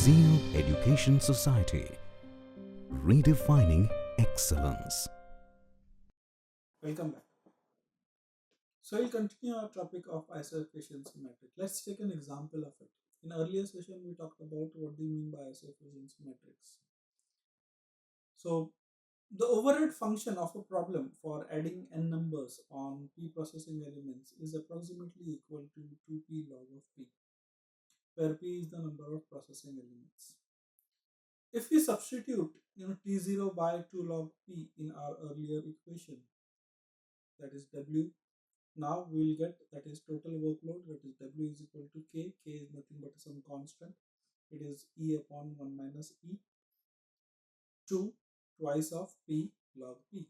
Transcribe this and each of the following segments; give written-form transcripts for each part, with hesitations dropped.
Zeal Education Society, redefining excellence. Welcome back. So we'll continue our topic of ISO efficiency metric. Let's take an example of it. In earlier session, we talked about what do you mean by ISO efficiency metrics. So the overhead function of a problem for adding n numbers on p processing elements is approximately equal to 2p log of p, where p is the number of processing elements. If we substitute t0 by 2 log p in our earlier equation, that is w, now we will get that is total workload, that is w is equal to k. K is nothing but some constant. It is e upon 1 minus e, 2 twice of p log p.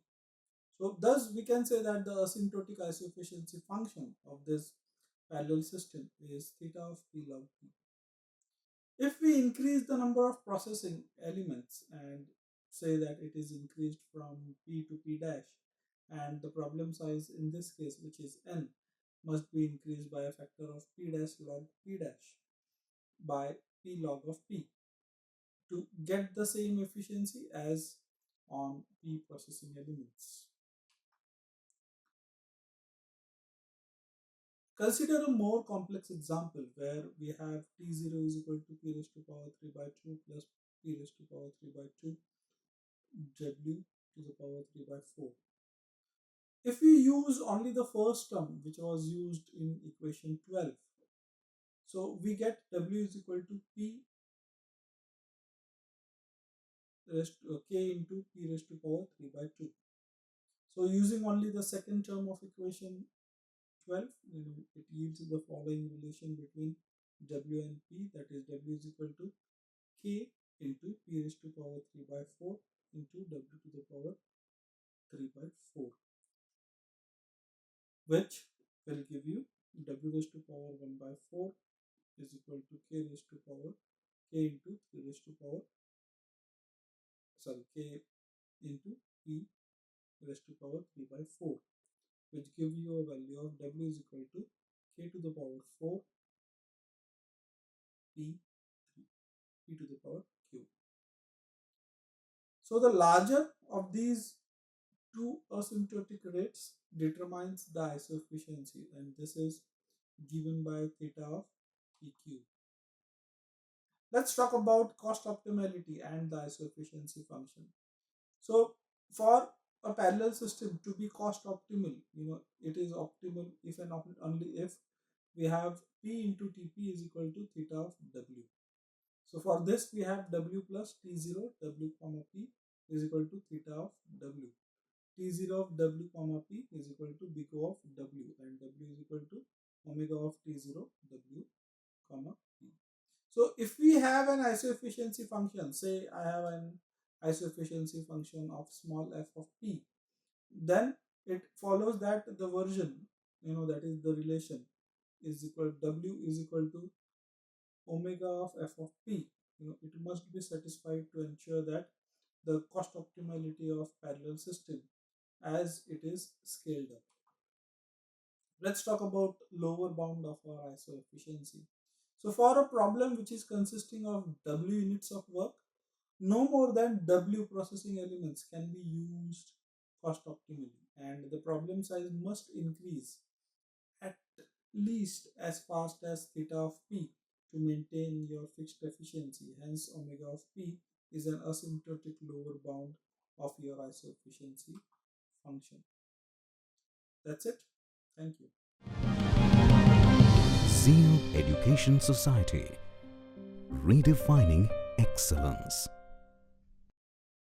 So thus we can say that the asymptotic isoefficiency function of this parallel system is theta of p log p. If we increase the number of processing elements and say that it is increased from p to p dash, and the problem size in this case, which is n, must be increased by a factor of p dash log p dash by p log of p to get the same efficiency as on p processing elements. Consider a more complex example where we have t0 is equal to p raised to power 3 by 2 plus p raised to power 3 by 2 w to the power 3 by 4. If we use only the first term which was used in equation 12, so we get w is equal to p raised to k into p raised to power 3 by 2. So using only the second term of equation 12, it yields the following relation between w and p, that is w is equal to k into p raised to power 3 by 4 into w to the power 3 by 4, which will give you w raised to power 1 by 4 is equal to k raised to power k into 3 raised to power k into p raised to power 3 by 4, which give you a value of w is equal to k to the power 4 p to the power q. So the larger of these two asymptotic rates determines the isoefficiency, and this is given by theta of pq. Let's talk about cost optimality and the isoefficiency function. So for a parallel system to be cost optimal, it is optimal if and only if we have p into tp is equal to theta of w. So for this we have w plus t0 w comma p is equal to theta of w. T0 of w comma p is equal to big O of w, and w is equal to omega of t0 w comma p. So if we have an isoefficiency function, say I have an isoefficiency function of small f of p, then it follows that the version, that is the relation, is equal w is equal to omega of f of p. It must be satisfied to ensure that the cost optimality of parallel system as it is scaled up. Let's talk about lower bound of our ISO efficiency. So for a problem which is consisting of w units of work, no more than w processing elements can be used cost optimally, and the problem size must increase at least as fast as theta of p to maintain your fixed efficiency. Hence omega of p is an asymptotic lower bound of your ISO efficiency function. That's it. Thank you. Zeal Education Society, redefining excellence.